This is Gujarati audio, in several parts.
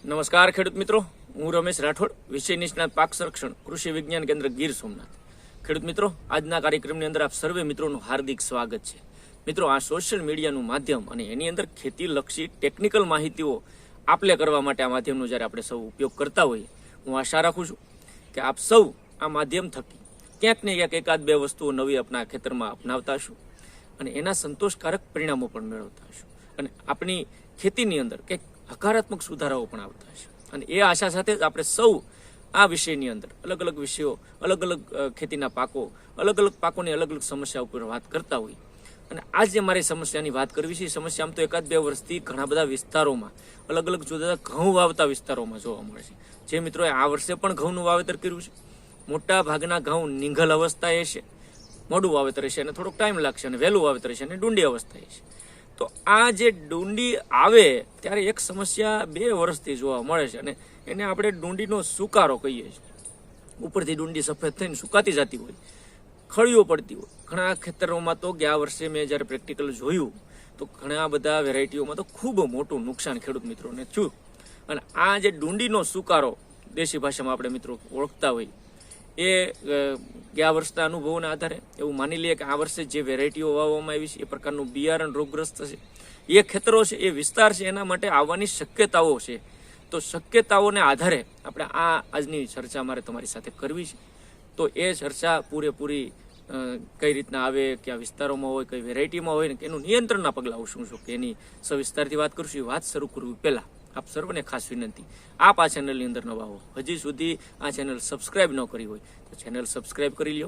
નમસ્કાર ખેડૂત મિત્રો, હું રમેશ રાઠોડ, વિષય નિષ્ણાત પાક સંરક્ષણ કૃષિ વિજ્ઞાન કેન્દ્ર ગીર સોમનાથ. ખેડૂત મિત્રો, આજના કાર્યક્રમની અંદર આપ સર્વે મિત્રોનું હાર્દિક સ્વાગત છે. મિત્રો, આ સોશિયલ મીડિયાનું માધ્યમ અને એની અંદર ખેતીલક્ષી ટેકનિકલ માહિતીઓ આપલે કરવા માટે આ માધ્યમનો જ્યારે આપણે સૌ ઉપયોગ કરતા હોઈએ, હું આશા રાખું છું કે આપ સૌ આ માધ્યમ થકી ક્યાંક ને ક્યાંક એકાદ બે વસ્તુઓ નવી આપણા ખેતરમાં અપનાવતા હશું અને એના સંતોષકારક પરિણામો પણ મેળવતા હશું અને આપણી ખેતીની અંદર કંઈક હકારાત્મક સુધારાઓ પણ આવતા હશે. અને એ આશા સાથે જ આપણે સૌ આ વિષયની અંદર અલગ અલગ વિષયો, અલગ અલગ ખેતીના પાકો, અલગ અલગ પાકોની અલગ અલગ સમસ્યા ઉપર વાત કરતા હોઈએ. અને આજ જે મારી સમસ્યાની વાત કરવી છે, એ સમસ્યા આમ તો એકાદ બે વર્ષથી ઘણા બધા વિસ્તારોમાં અલગ અલગ જુદા જુદા ઘઉં વાવતા વિસ્તારોમાં જોવા મળે છે. જે મિત્રોએ આ વર્ષે પણ ઘઉંનું વાવેતર કર્યું છે, મોટા ભાગના ઘઉં નિંગલ અવસ્થાએ છે, મોડું વાવેતર છે અને થોડોક ટાઈમ લાગશે, અને વહેલું વાવેતર છે અને ડુંડી અવસ્થાએ છે. તો આ જે ડુંડી આવે ત્યારે એક સમસ્યા 2 વર્ષથી જોવા મળે છે અને એને આપણે ડુંડીનો સુકારો કહીએ છીએ. ઉપરથી ડુંડી સફેદ થઈને સુકાતી જતી હોય, ખળીઓ પડતી હોય. ઘણા ખેતરોમાં તો ગયા વર્ષે મેં જ્યારે પ્રેક્ટિકલ જોયું તો ઘણા બધા વેરાયટીઓમાં તો ખૂબ મોટું નુકસાન ખેડૂત મિત્રોને થયું. અને આ જે ડુંડીનો સુકારો દેશી ભાષામાં આપણે મિત્રો ઓળખતા હોય, એ ગયા વર્ષના અનુભવોના આધારે એવું માની લઈએ કે આ વર્ષે જે વેરાયટીઓ વાવવામાં આવી છે એ પ્રકારનું બિયારણ રોગગ્રસ્ત છે, એ ખેતરો છે, એ વિસ્તાર છે, એના માટે આવવાની શક્યતાઓ છે. તો શક્યતાઓને આધારે આપણે આ આજની ચર્ચા મારે તમારી સાથે કરવી છે. તો એ ચર્ચા પૂરેપૂરી કઈ રીતના આવે, કયા વિસ્તારોમાં હોય, કઈ વેરાયટીમાં હોય ને એનું નિયંત્રણના પગલાં શું શું કે એની સવિસ્તારથી વાત કરશું. એ વાત શરૂ કરવી પહેલાં આપ સર્વને ખાસ વિનંતી, આપ આ ચેનલની અંદર નવા હો, હજી સુધી આ ચેનલ સબસ્ક્રાઇબ ન કરી હોય તો ચેનલ સબસ્ક્રાઇબ કરી લો.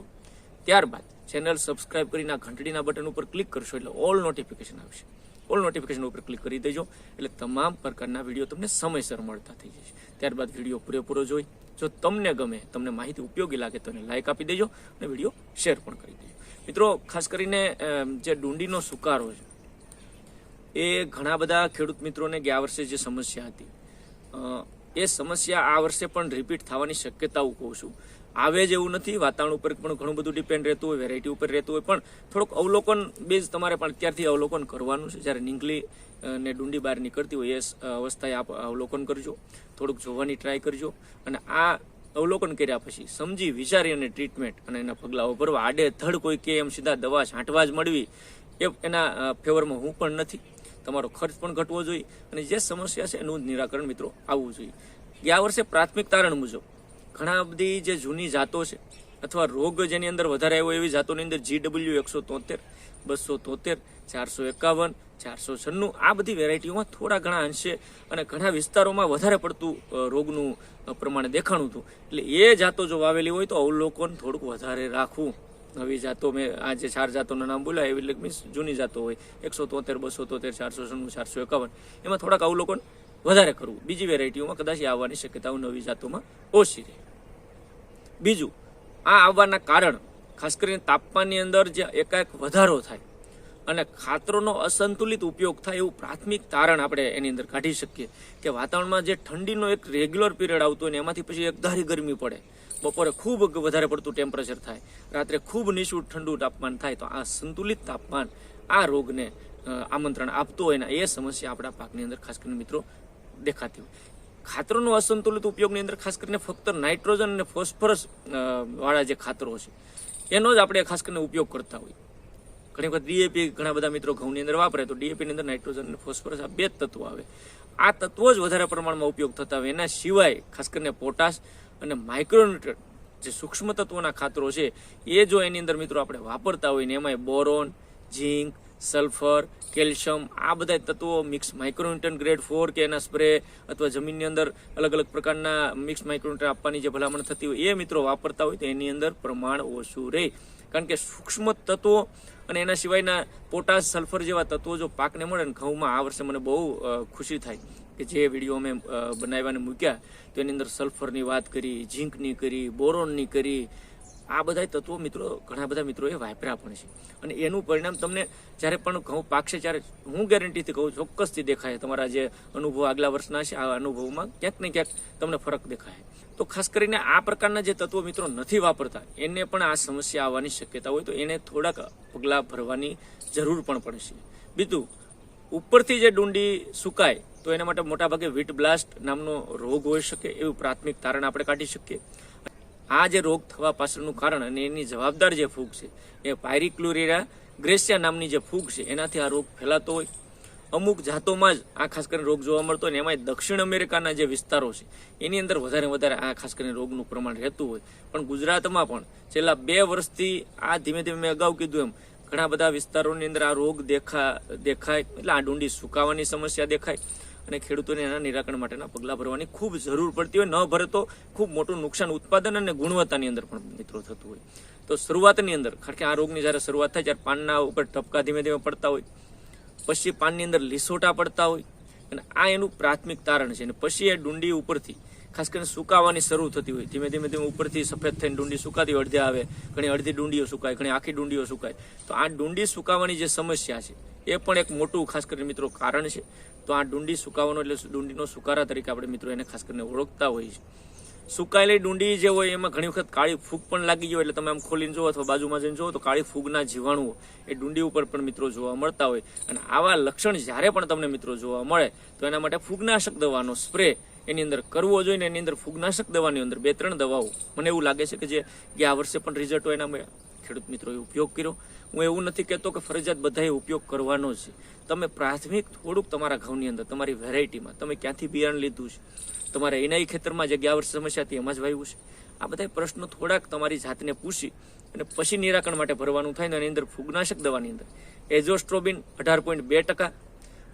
ત્યારબાદ ચેનલ સબસ્ક્રાઇબ કરીને ઘંટડીના બટન ઉપર ક્લિક કરશો એટલે ઓલ નોટિફિકેશન આવશે. ઓલ નોટિફિકેશન ઉપર ક્લિક કરી દેજો એટલે તમામ પ્રકારના વિડીયો તમને સમયસર મળતા થઈ જશે. ત્યારબાદ વિડીયો પૂરેપૂરો જોઈ, જો તમને ગમે, તમને માહિતી ઉપયોગી લાગે તો એને લાઇક આપી દેજો અને વિડીયો શેર પણ કરી દેજો. મિત્રો, ખાસ કરીને જે ડુંડીનો સુકારો છે, એ ઘણા બધા ખેડૂત મિત્રોને ગયા વર્ષે જે સમસ્યા હતી, એ સમસ્યા આ વર્ષે પણ રિપીટ થવાની શક્યતાઓ કહું છું. આવે જ એવું નથી, વાતાવરણ ઉપર પણ ઘણું બધું ડિપેન્ડ રહેતું હોય, વેરાયટી ઉપર રહેતું હોય, પણ થોડુંક અવલોકન બેઝ તમારે પણ અત્યારથી અવલોકન કરવાનું છે. જ્યારે નીંગલી ને ડુંડી બહાર નીકળતી હોય એ અવસ્થાએ આપ અવલોકન કરજો, થોડુંક જોવાની ટ્રાય કરજો. અને આ અવલોકન કર્યા પછી સમજી વિચારી અને ટ્રીટમેન્ટ અને એના પગલાઓ ભરવા. આડે ધડ કોઈ કે એમ સીધા દવા છાંટવા જ મળવી એ એના ફેવરમાં હું પણ નથી. તમારો ખર્ચ પણ ઘટવો જોઈએ અને જે સમસ્યા છે એનું નિરાકરણ મિત્રો આવવું જોઈએ. ગયા વર્ષે પ્રાથમિક તારણ મુજબ ઘણા બધી જે જૂની જાતો છે અથવા રોગ જેની અંદર વધારે આવ્યો એવી જાતોની અંદર GW 173, 273, 451, 496 આ બધી વેરાયટીઓમાં થોડા ઘણા અંશે અને ઘણા વિસ્તારોમાં વધારે પડતું રોગનું પ્રમાણ દેખાણું હતું. એટલે એ જાતો જો વાવેલી હોય તો અવલોકન થોડુંક વધારે રાખવું. નવી જાતો મેં આ જે 4 જાતોના નામ બોલ્યા એવી એટલે મીન્સ જૂની જાતો હોય 173, 273, 496, 451, એમાં થોડાક અવલોકન વધારે કરવું. બીજી વેરાયટીઓમાં કદાચ આવવાની શક્યતાઓ નવી જાતોમાં ઓછી રહે. બીજું, આ આવવાના કારણ ખાસ કરીને તાપમાનની અંદર જે એકાએક વધારો થાય અને ખાતરોનો અસંતુલિત ઉપયોગ થાય એવું પ્રાથમિક તારણ આપણે એની અંદર કાઢી શકીએ કે વાતાવરણમાં જે ઠંડીનો એક રેગ્યુલર પીરિયડ આવતો હોય ને એમાંથી પછી એકધારી ગરમી પડે, બપોરે ખૂબ વધારે પડતું ટેમ્પરેચર થાય, રાત્રે ખૂબ નીચું ઠંડુ તાપમાન થાય. તો આ સંતુલિત તાપમાન આ રોગને આમંત્રણ આપતું હોય ને એ સમસ્યા આપણા પાકની અંદર ખાસ કરીને મિત્રો દેખાતી હોય. ખાતરોનો અસંતુલિત ઉપયોગની અંદર ખાસ કરીને ફક્ત નાઇટ્રોજન અને ફોસ્ફરસ વાળા જે ખાતરો છે એનો જ આપણે ખાસ કરીને ઉપયોગ કરતા હોઈએ. ઘણી વખત DAP ઘણા બધા મિત્રો ઘઉંની અંદર વાપરે તો DAP ની અંદર નાઇટ્રોજન અને ફોસ્ફરસ આ 2 જ તત્વો આવે. આ તત્વો જ વધારે પ્રમાણમાં ઉપયોગ થતા હોય. એના સિવાય ખાસ કરીને પોટાશ અને માઇક્રોન્યુટ્રન્ટ જે સૂક્ષ્મ તત્વોના ખાતરો છે એ જો એની અંદર મિત્રો આપણે વાપરતા હોય ને એમાં બોરોન, ઝીંક, સલ્ફર, કેલ્શિયમ આ બધા તત્વો મિક્સ માઇક્રોન્યુટ્રન્ટ ગ્રેડ 4 કે એના સ્પ્રે અથવા જમીનની અંદર અલગ અલગ પ્રકારના મિક્સ માઇક્રોન્યુટ્રન્ટ આપવાની જે ભલામણ થતી હોય એ મિત્રો વાપરતા હોય તો એની અંદર પ્રમાણ ઓછું રહે. કારણ કે સૂક્ષ્મ તત્વો અને એના સિવાયના પોટાશ, સલ્ફર જેવા તત્વો જો પાકને મળે ને ઘઉંમાં આ વર્ષે મને બહુ ખુશી થાય કે જે વિડીયો અમે બનાવ્યાને મૂક્યા તો એની અંદર સલ્ફરની વાત કરી, ઝીંકની કરી, બોરોનની કરી. આ બધા તત્વો મિત્રો ઘણા બધા મિત્રોએ વાપર્યા પણ છે અને એનું પરિણામ તમને જ્યારે પણ ઘઉં પાકશે ત્યારે હું ગેરંટીથી કહું ચોક્કસથી દેખાય. તમારા જે અનુભવ આગલા વર્ષના છે આ અનુભવમાં ક્યાંક ને ક્યાંક તમને ફરક દેખાય. તો ખાસ કરીને આ પ્રકારના જે તત્વો મિત્રો નથી વાપરતા એને પણ આ સમસ્યા આવવાની શક્યતા હોય તો એને થોડાક પગલાં ભરવાની જરૂર પણ પડશે. બીજું, ઉપરથી જે ડુંડી સુકાય તો એના માટે મોટાભાગે વીટ બ્લાસ્ટ નામનો રોગ હોઈ શકે એવું પ્રાથમિક તારણ આપણે કાઢી શકીએ. આ જે રોગ થવા પાછળનું કારણ અને એની જવાબદાર જે ફૂગ છે એ પાયરિક્લોરિયા ગ્રેસિયા નામની જે ફૂગ છે એનાથી આ રોગ ફેલાતો હોય. અમુક જાતોમાં જ આ ખાસ કરીને રોગ જોવા મળતો હોય, એમાં દક્ષિણ અમેરિકાના જે વિસ્તારો છે એની અંદર વધારે આ ખાસ કરીને રોગનું પ્રમાણ રહેતું હોય. પણ ગુજરાતમાં પણ છેલ્લા 2 વર્ષથી આ ધીમે ધીમે મેં અગાઉ કીધું એમ ઘણા બધા વિસ્તારોની અંદર આ રોગ દેખાય એટલે આ ડુંડી સુકાવાની સમસ્યા દેખાય અને ખેડૂતોને એના નિરાકરણ માટેના પગલાં ભરવાની ખૂબ જરૂર પડતી હોય. ન ભરે તો ખૂબ મોટું નુકસાન ઉત્પાદન અને ગુણવત્તાની અંદર પણ મિત્રો થતું હોય. તો શરૂઆતની અંદર કારણ કે આ રોગની જ્યારે શરૂઆત થાય ત્યારે પાનના ઉપર ટપકા ધીમે ધીમે પડતા હોય, પછી પાનની અંદર લીસોટા પડતા હોય અને આ એનું પ્રાથમિક તારણ છે. અને પછી એ ડુંડી ઉપરથી ખાસ કરીને સુકાવાની શરૂ થતી હોય. ધીમે ધીમે ઉપરથી સફેદ થઈને ડુંડી સુકાતી અડધે આવે, ઘણી અડધી ડુંડીઓ સુકાય, ઘણી આખી ડુંડીઓ સુકાય. તો આ ડુંડી સુકાવાની જે સમસ્યા છે એ પણ એક મોટું ખાસ કરીને મિત્રો કારણ છે. તો આ ડુંડી સુકાવાનો એટલે ડુંડીનો સુકારા તરીકે આપણે મિત્રો એને ખાસ કરીને ઓળખતા હોઈએ છીએ. સુકાયેલી ડુંડી જે હોય એમાં ઘણી વખત કાળી ફૂગ પણ લાગી ગઈ હોય એટલે તમે આમ ખોલીને જુઓ અથવા બાજુમાં જઈને જુઓ તો કાળી ફૂગના જીવાણુઓ એ ડુંડી ઉપર પણ મિત્રો જોવા મળતા હોય. અને આવા લક્ષણ જ્યારે પણ તમને મિત્રો જોવા મળે તો એના માટે ફૂગનાશક દવાનો સ્પ્રે એની અંદર કરવો જોઈએ. ને એની અંદર ફૂગનાશક દવાની અંદર 2-3 દવાઓ મને એવું લાગે છે કે જે ગયા વર્ષે પણ રિઝલ્ટો એના મળ્યા. ખેડૂત મિત્રોએ ઉપયોગ કર્યો. હું એવું નથી કહેતો કે ફરજિયાત બધાએ ઉપયોગ કરવાનો છે. તમે પ્રાથમિક થોડુંક તમારા ઘઉંની અંદર તમારી વેરાયટીમાં તમે ક્યાંથી બિયારણ લીધું છે, તમારા એનાઈ ખેતરમાં જે ગયા વર્ષે સમસ્યા હતી એમાં જ વાવ્યું છે, આ બધા પ્રશ્નો થોડાક તમારી જાતને પૂછી અને પછી નિરાકરણ માટે ભરવાનું થાય. ને એની અંદર ફૂગનાશક દવાની અંદર એઝોસ્ટ્રોબિન 18.2%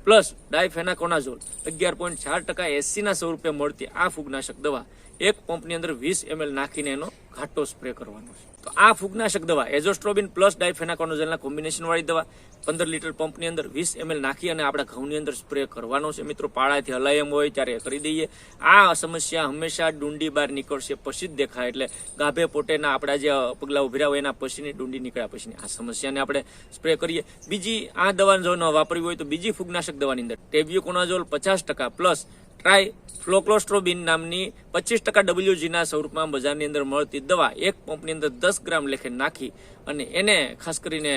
પ્લસ ડાયફેનાકોનાઝોલ 11.4% SCના સ્વરૂપે મળતી આ ફૂગનાશક દવા એક પંપની અંદર 20 ml નાખીને એનો ઘાટો સ્પ્રે કરવાનો છે. તો આ ફૂગનાશક દવા એઝોસ્ટ્રોબિન પ્લસ ડાયફેનાકોનાઝોલના કોમ્બિનેશન વાળી દવા 15 લીટર પંપની અંદર 20 ml નાખી અને આપણા ઘઉંની અંદર સ્પ્રે કરવાનો છે. મિત્રો પાળાથી હલાય એમ હોય ત્યારે કરી દઈએ. આ સમસ્યા હંમેશા ડુંડી બહાર નીકળશે પછી જ દેખાય. એટલે ગાભે પોટેના આપણા જે પગલા ઉભર્યા હોય એના પછીની ડુંડી નીકળ્યા પછીની આ સમસ્યાને આપણે સ્પ્રે કરીએ. બીજી આ દવા જો ન વાપરવી હોય તો બીજી ફૂગનાશક દવાની અંદર ટેબ્યુકોનાઝોલ 50% પ્લસ ટ્રાય ફ્લોક્લોસ્ટ્રોબિન નામની 25% WG ના સ્વરૂપમાં બજારની અંદર મળતી દવા એક પંપની અંદર 10 ગ્રામ લેખે નાખી અને એને ખાસ કરીને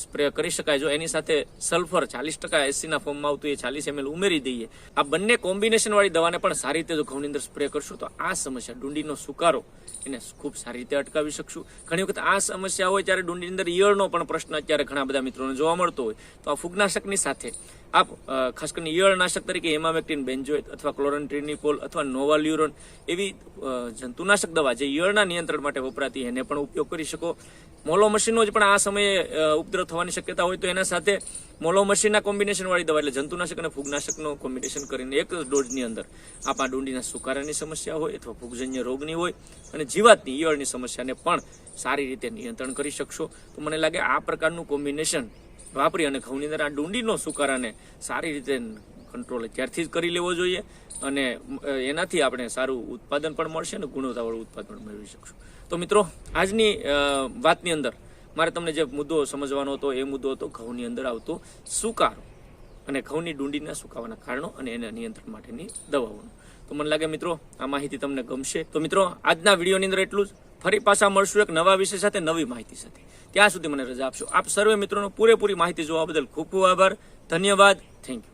સ્પ્રે કરી શકાય. જો એની સાથે સલ્ફર 40% SCના ફોર્મમાં આવતું એ 40 ml ઉમેરી દઈએ. આ બંને કોમ્બિનેશન વાળી દવાને પણ સારી રીતે જો ઘઉંની અંદર સ્પ્રે કરશું તો આ સમસ્યા ડુંડીનો સુકારો એને ખૂબ સારી રીતે અટકાવી શકશું. ઘણી વખત આ સમસ્યા હોય ત્યારે ડુંડીની અંદર ઈયળનો પણ પ્રશ્ન અત્યારે ઘણા બધા મિત્રોને જોવા મળતો હોય તો આ ફૂગનાશકની સાથે આપ ખાસ કરીને ઈયળનાશક તરીકે હેમામેક્ટિન બેન્ઝોએટ અથવા ક્લોરન્ટ્રિનિકોલ અથવા નોવાલ્યુરોન એવી જંતુનાશક દવા જે ઈયળના નિયંત્રણ માટે વપરાતી એને પણ ઉપયોગ કરી શકો. મોલોમસીનો જ પણ આ સમયે ઉપદ્રવ થવાની શક્યતા હોય તો એના સાથે મોલોમસીના કોમ્બિનેશન વાળી દવા એટલે જંતુનાશક અને ફૂગનાશકનો કોમ્બિનેશન કરીને એક ડોઝની અંદર આપણા ડુંડીના સુકારાની સમસ્યા હોય અથવા ફૂગજન્ય રોગની હોય અને જીવાતની ઈયળની સમસ્યાને પણ સારી રીતે નિયંત્રણ કરી શકશો. તો મને લાગે આ પ્રકારનું કોમ્બિનેશન વાપરી અને ઘઉંની અંદર આ ડુંડીનો સુકારાને સારી રીતે કંટ્રોલ અત્યારથી જ કરી લેવો જોઈએ અને એનાથી આપણે સારું ઉત્પાદન પણ મળશે અને ગુણવત્તાવાળું ઉત્પાદન મેળવી શકશું. તો મિત્રો આજની વાતની અંદર મારે તમને જે મુદ્દો સમજવાનો હતો એ મુદ્દો હતો ઘઉંની અંદર આવતો સુકારો અને ઘઉંની ડુંડીના સુકાવાના કારણો અને એના નિયંત્રણ માટેની દવાઓનું. તો મને લાગે મિત્રો આ માહિતી તમને ગમશે. તો મિત્રો આજના વિડીયોની અંદર એટલું જ. ફરી પાછા મળશું એક નવા વિષય સાથે નવી માહિતી સાથે. ત્યાં સુધી મને રજા આપશો. આપ સર્વે મિત્રોનો પૂરેપૂરી માહિતી જોવા બદલ ખૂબ ખૂબ આભાર. ધન્યવાદ. Thank you.